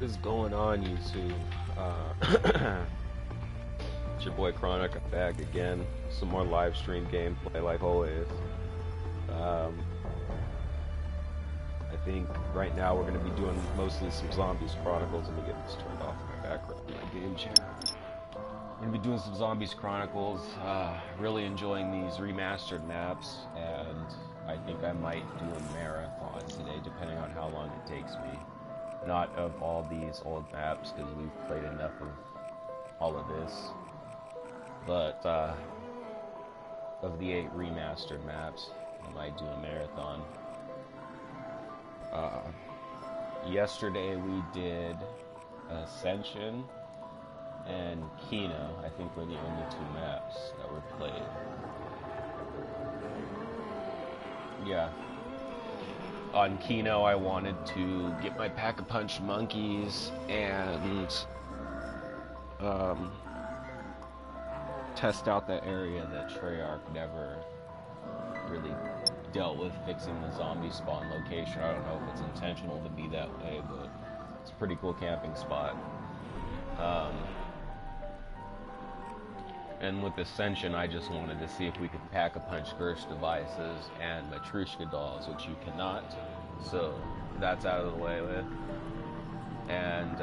What is going on, YouTube? It's your boy Chronic. I'm back again. Some more live stream gameplay, like always. I think right now we're going to be doing mostly some Zombies Chronicles. Let me get this turned off in my background, my game chat. We're going to be doing some Zombies Chronicles. Really enjoying these remastered maps, and I think I might do a marathon today, depending on how long it takes me. Not of all these old maps, because we've played enough of all of this, but of the 8 remastered maps, I might do a marathon. Yesterday we did Ascension and Kino. I think were the only 2 maps that were played. Yeah. On Kino, I wanted to get my Pack-a-Punch monkeys and test out that area that Treyarch never really dealt with, fixing the zombie spawn location. I don't know if it's intentional to be that way, but it's a pretty cool camping spot. And with Ascension, I just wanted to see if we could Pack-a-Punch Gersh devices and Matryoshka dolls, which you cannot. So that's out of the way with. And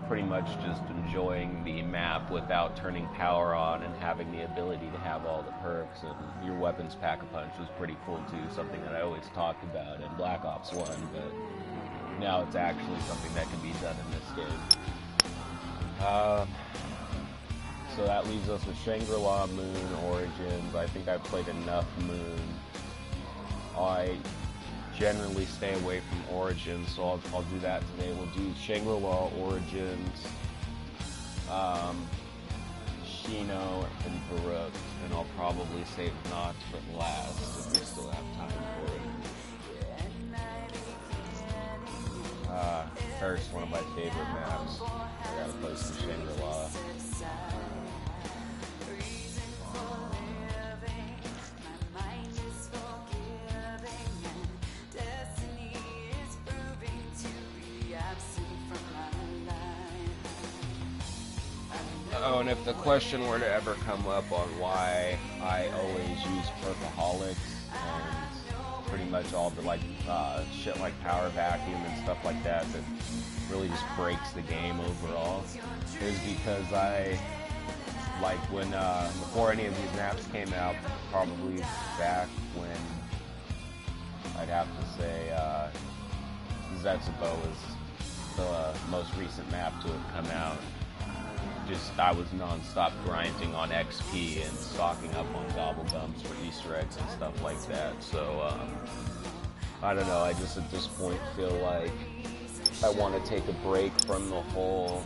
pretty much just enjoying the map without turning power on and having the ability to have all the perks. And your weapons Pack-a-Punch was pretty cool too, something that I always talked about in Black Ops 1, but now it's actually something that can be done in this game. So that leaves us with Shangri-La, Moon, Origins. I think I've played enough Moon. I generally stay away from Origins, so I'll do that today. We'll do Shangri-La, Origins, Shino, and Baroque, and I'll probably save Nox for last if we still have time for it. First, one of my favorite maps. I gotta play some Shangri-La. Oh, and if the question were to ever come up on why I always use Perkaholics and pretty much all the shit like Power Vacuum and stuff like that really just breaks the game overall, is because I, like when, before any of these maps came out, probably back when, I'd have to say, Zetsubo was the most recent map to have come out. I was non-stop grinding on XP and stocking up on gobblegums for Easter eggs and stuff like that. So, I don't know, I just at this point feel like I want to take a break from the whole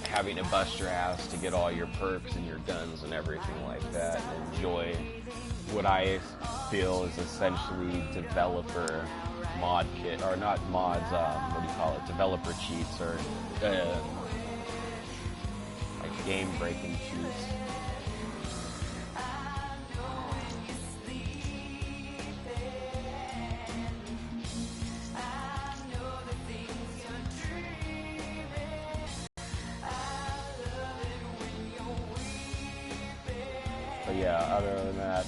having to bust your ass to get all your perks and your guns and everything like that, and enjoy what I feel is essentially developer mod kit, or not mods, developer cheats, or game-breaking cheats. But yeah, other than that,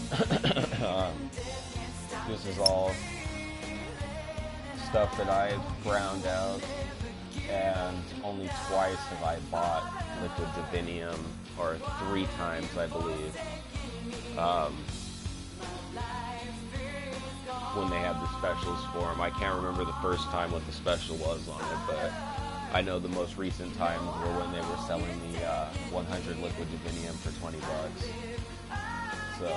this is all stuff that I've ground out, and only twice have I bought Liquid Divinium, or 3 times, I believe, when they had the specials for them. I can't remember the first time what the special was on it, but I know the most recent times were when they were selling the 100 Liquid Divinium for $20. So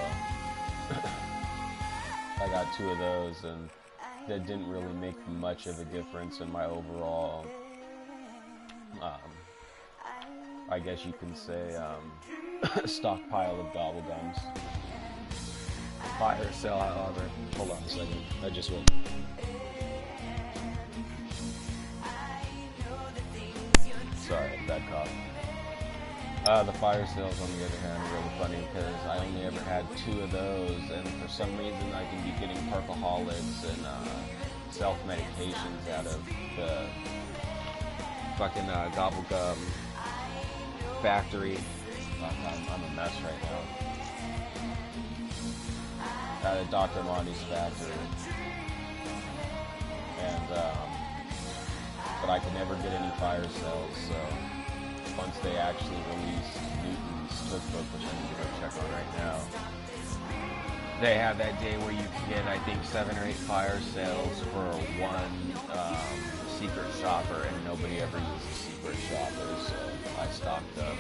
I got 2 of those, and that didn't really make much of a difference in my overall, I guess you can say, stockpile of gobblegums. Fire sale, however. Hold on a second. I just will. Sorry, bad cough. The fire sales, on the other hand, are really funny because I only ever had 2 of those, and for some reason I can be getting Perkaholics and self-medications out of the fucking gobblegum factory. I'm a mess right now. At Dr. Monty's factory. And, but I could never get any fire cells, so once they actually released Newton's cookbook, which I need to go check on right now, they have that day where you can get, I think, 7 or 8 fire sales for one secret shopper, and nobody ever uses secret shoppers, so I stocked up.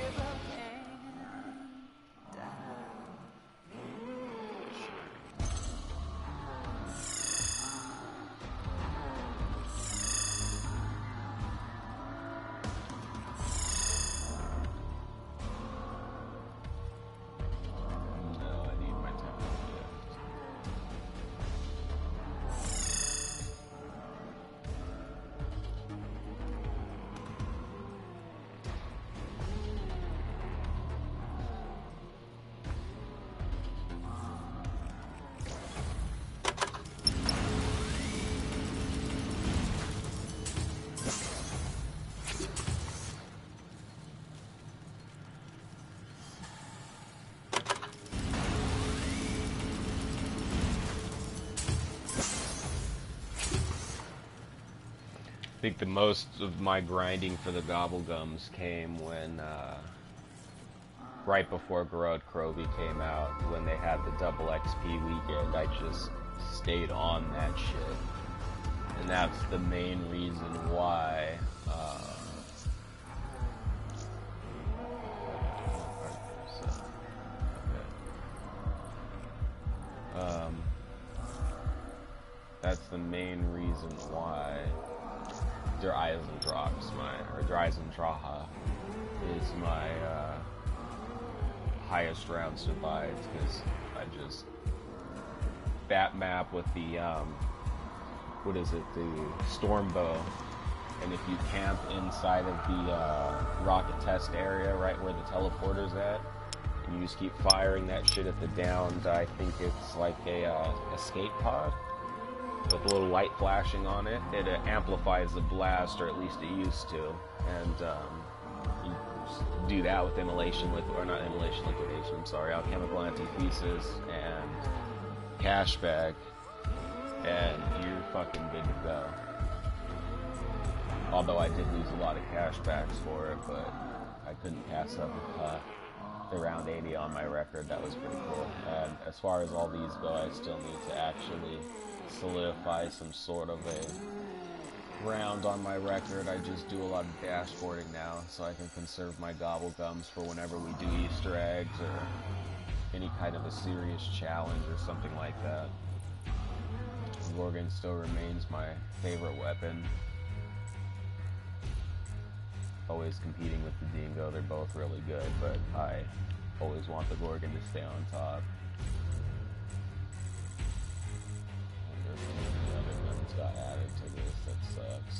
I think the most of my grinding for the gobblegums came when, right before Garode Krovi came out, when they had the double XP weekend. I just stayed on that shit. And that's the main reason why, that's the main reason why Der Eisendrache is my highest round survived, because I just bat map with the what is it, the storm bow, and if you camp inside of the rocket test area right where the teleporter's at, and you just keep firing that shit at the downed, I think it's like a escape pod with a little light flashing on it, it amplifies the blast, or at least it used to, and you do that with immolation, liquidation, I'm sorry, alchemical antithesis, and cash bag, and you're fucking good to go. Although I did lose a lot of cash backs for it, but I couldn't pass up the round 80 on my record. That was pretty cool. And as far as all these go, I still need to actually solidify some sort of a round on my record. I just do a lot of dashboarding now, so I can conserve my gobblegums for whenever we do Easter eggs or any kind of a serious challenge or something like that. Gorgon still remains my favorite weapon. Always competing with the Dingo, they're both really good, but I always want the Gorgon to stay on top. The other guns got added to this, that sucks.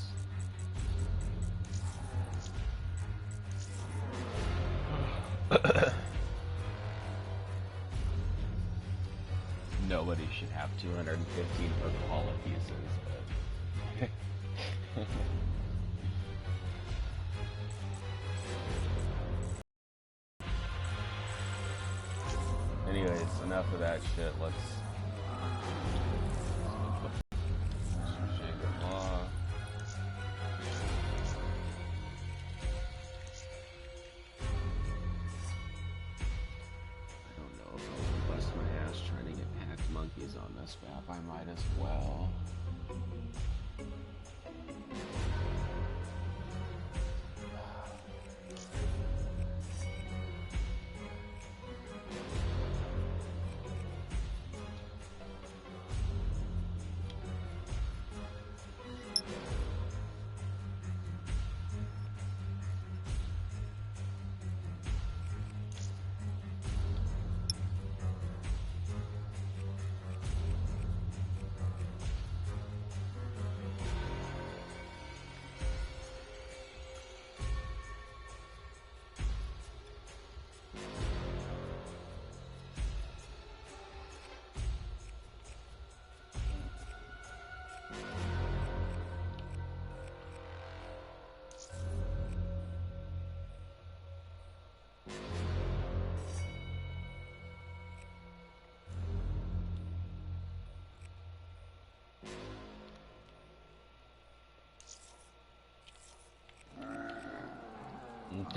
Nobody should have 215 Purple pieces, but anyways, enough of that shit. Let's on this map, I might as well.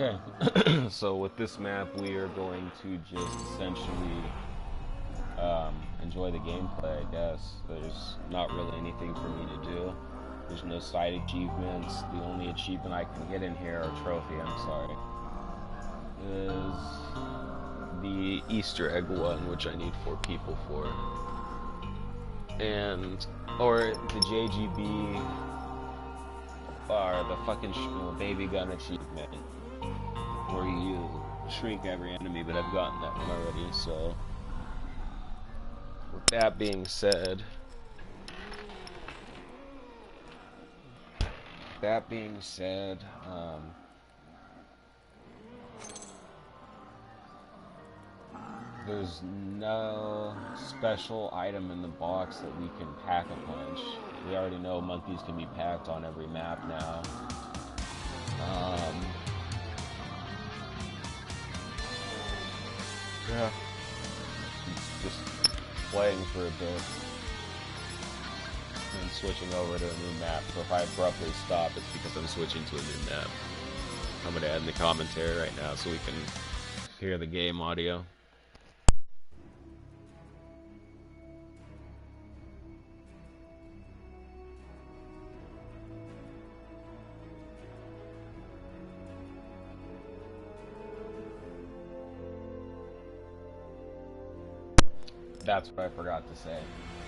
Okay, so with this map, we are going to just essentially enjoy the gameplay, I guess. There's not really anything for me to do. There's no side achievements. The only achievement I can get in here, or trophy, I'm sorry, is the Easter egg one, which I need 4 people for. Or the JGB, or the fucking baby gun achievement, where you shrink every enemy, but I've gotten that one already, so. With that being said, there's no special item in the box that we can pack a punch. We already know monkeys can be packed on every map now. Yeah. Just playing for a bit and switching over to a new map. So if I abruptly stop, it's because I'm switching to a new map. I'm going to add in the commentary right now so we can hear the game audio. That's what I forgot to say.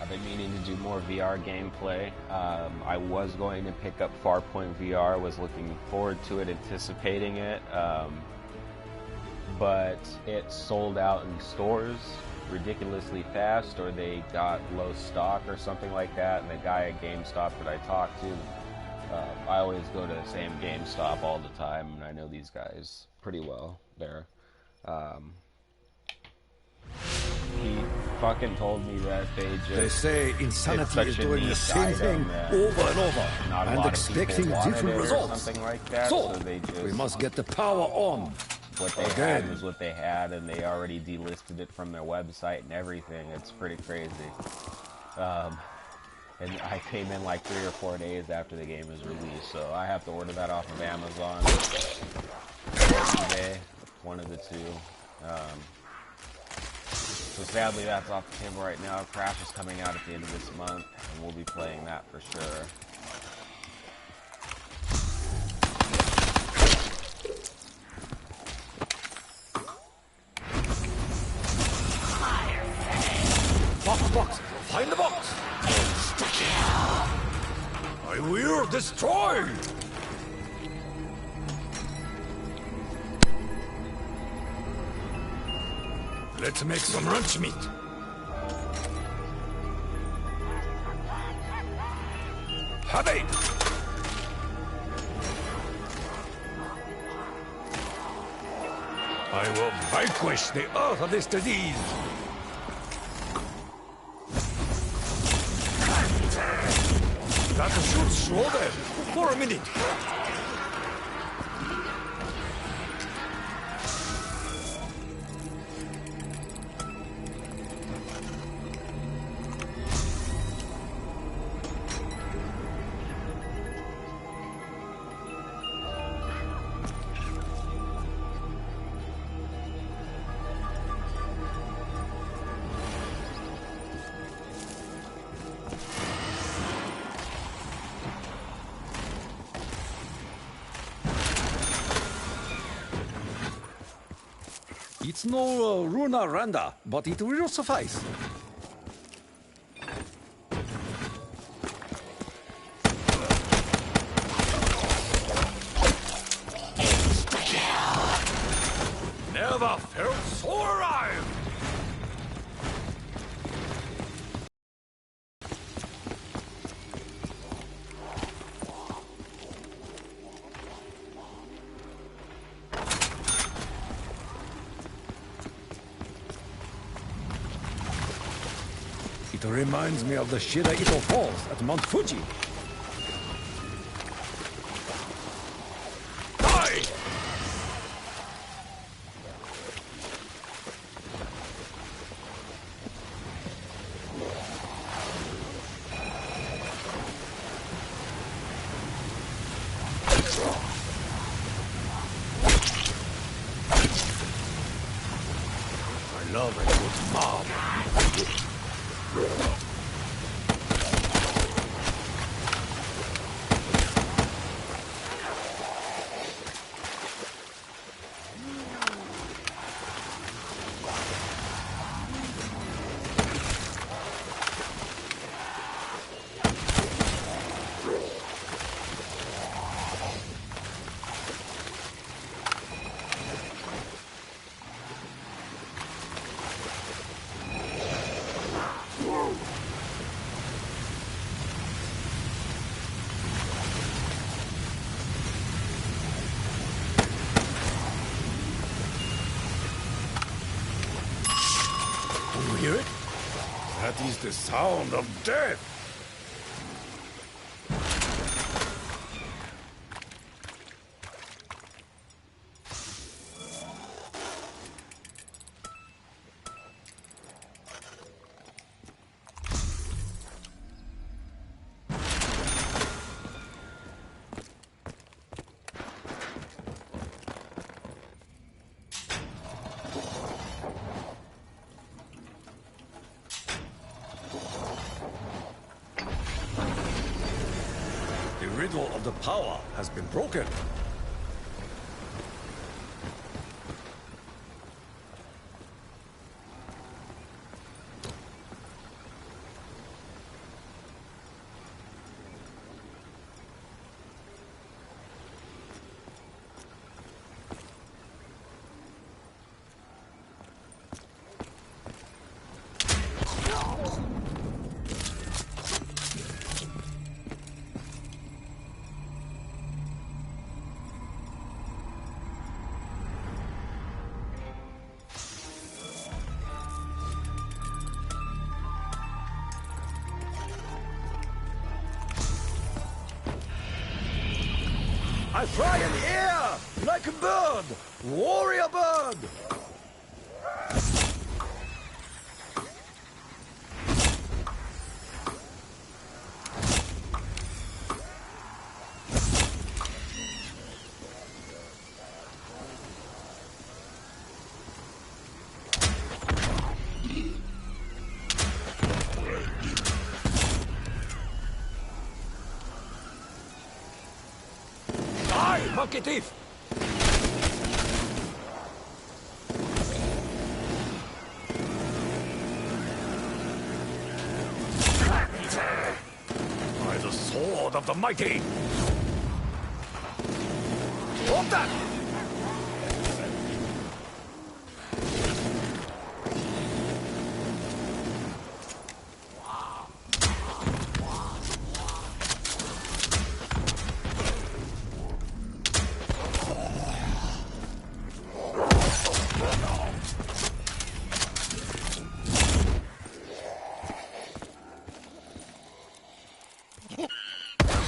I've been meaning to do more VR gameplay. I was going to pick up Farpoint VR, was looking forward to it, anticipating it, but it sold out in stores ridiculously fast, or they got low stock or something like that, and the guy at GameStop that I talked to, I always go to the same GameStop all the time, and I know these guys pretty well there. He fucking told me that they say insanity is doing the same thing over and over and expecting different results. Like that, so we must get the power on. What they had was what they had, and they already delisted it from their website and everything. It's pretty crazy. And I came in like 3 or 4 days after the game was released, so I have to order that off of Amazon or eBay, one of the two. So sadly, that's off the table right now. Crash is coming out at the end of this month, and we'll be playing that for sure. Box! Find the box! I will destroy! Let's make some ranch meat. Have it! I will vanquish the earth of this disease. That should slow them for a minute. It's no Runa Randa, but it will suffice. Never felt so alive! It reminds me of the Shiraito Falls at Mount Fuji. Die! love a good mob. Hear it? That is the sound of death. The riddle of the power has been broken. I fly in the air like a bird, warrior bird. Monkey thief! By the sword of the mighty! Hold that!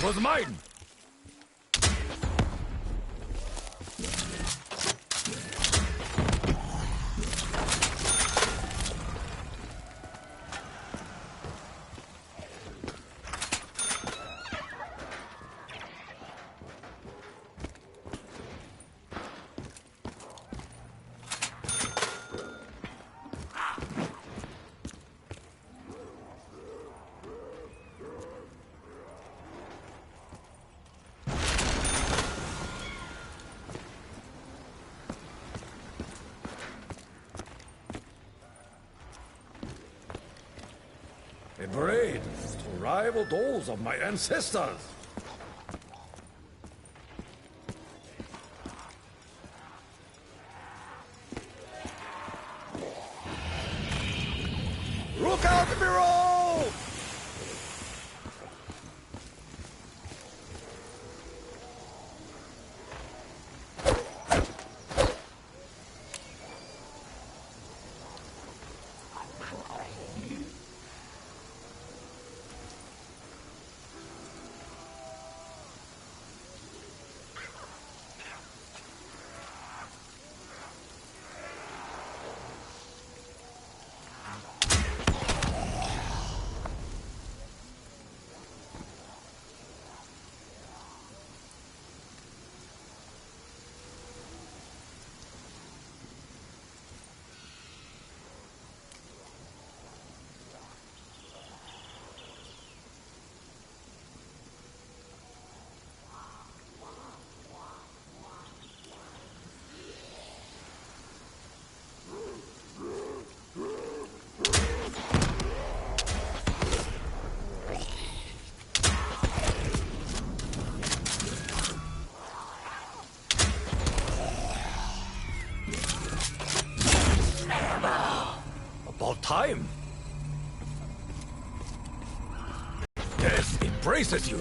Was mine! A parade to rival those of my ancestors. Look out, Miro! time. Death embraces you.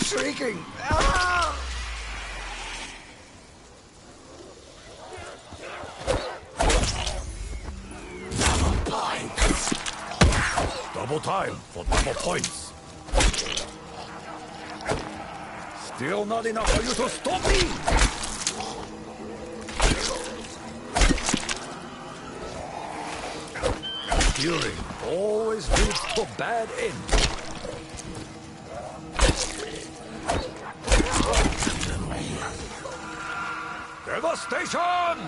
Shrieking! Ah! Double time for double points. Still not enough for you to stop me! Fury always leads to bad end. Devastation!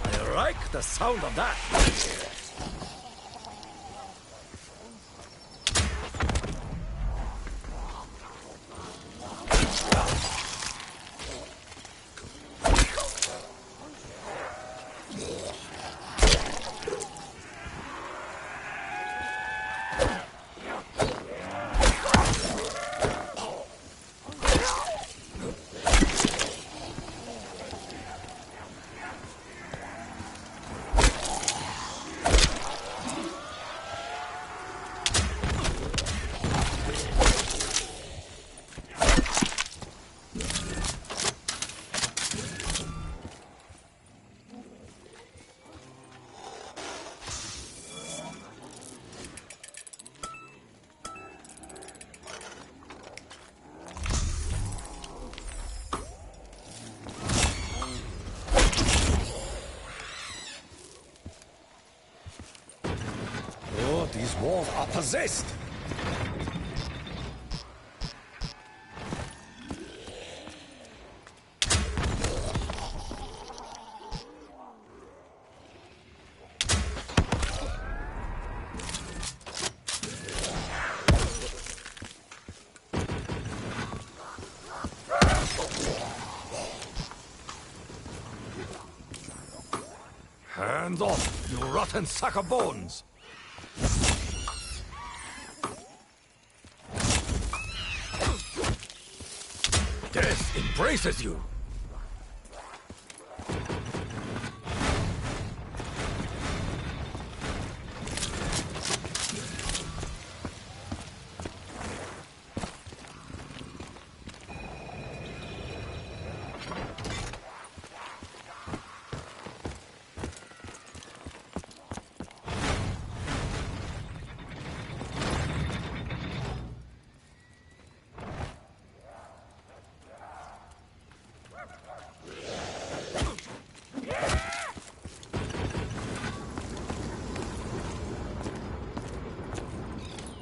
I like the sound of that. These walls are possessed! Hands off, you rotten sack of bones! Death embraces you!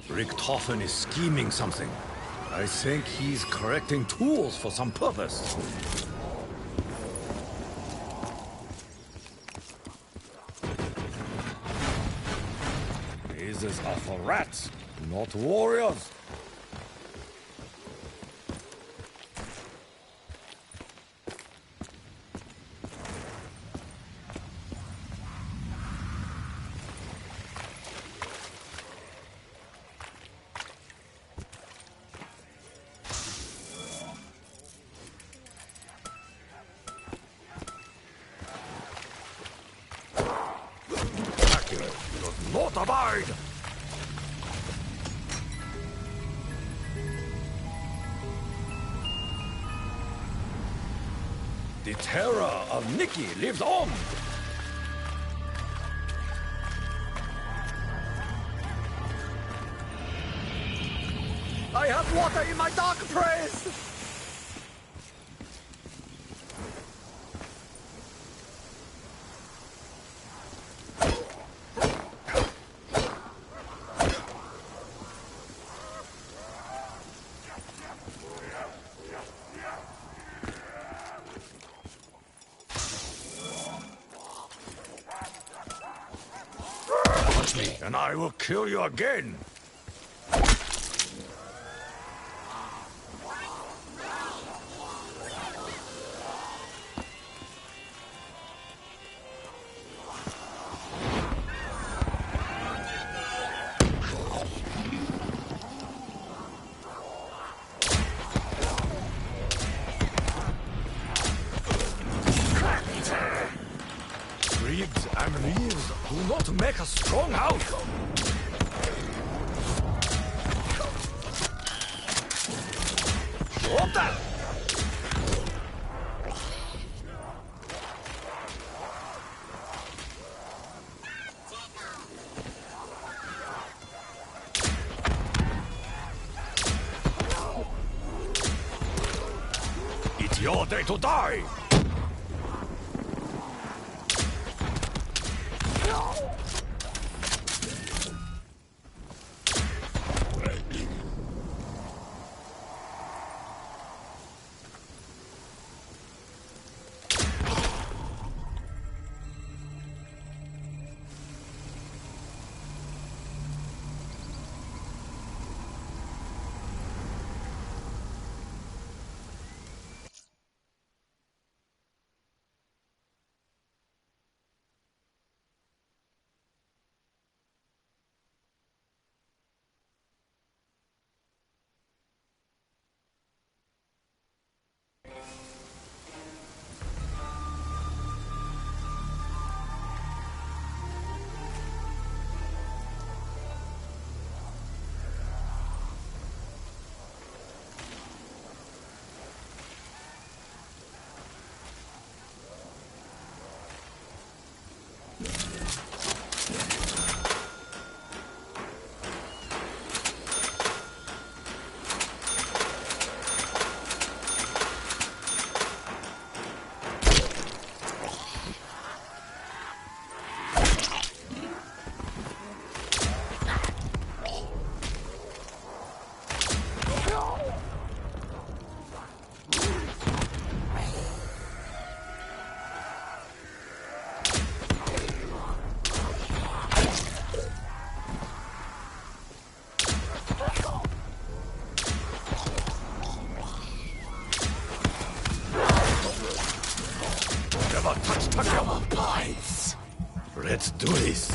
Richtofen is scheming something. I think he's correcting tools for some purpose. Mazes are for rats, not warriors. not abide! The terror of Nikki lives on! I have water in my dark praise! And I will kill you again. Ribs and leaves do not make a strong house. Drop that! It's your day to die! Let's do this.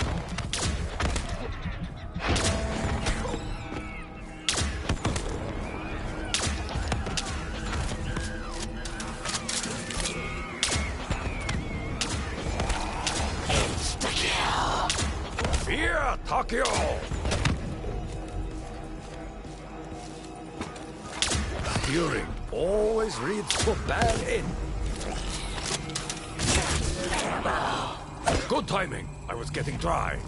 Insta-kill! Fear, Takio! Hearing always leads to a bad end. Good timing. I was getting dry.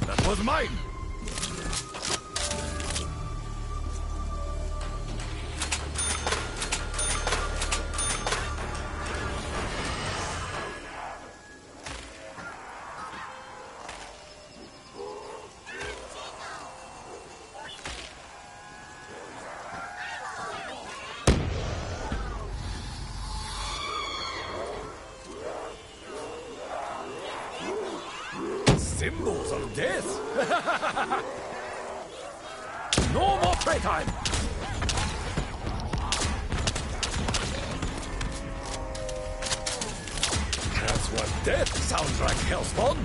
That was mine. Symbols of death? No more playtime! That's what death sounds like, Hellspawn!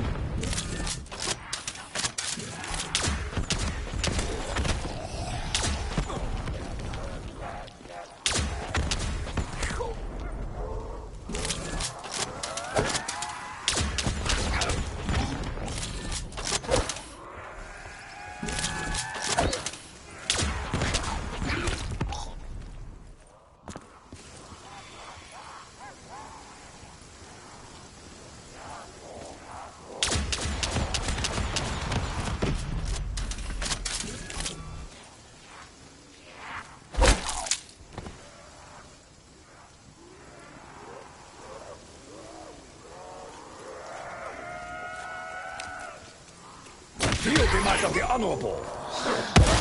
that of the honorable.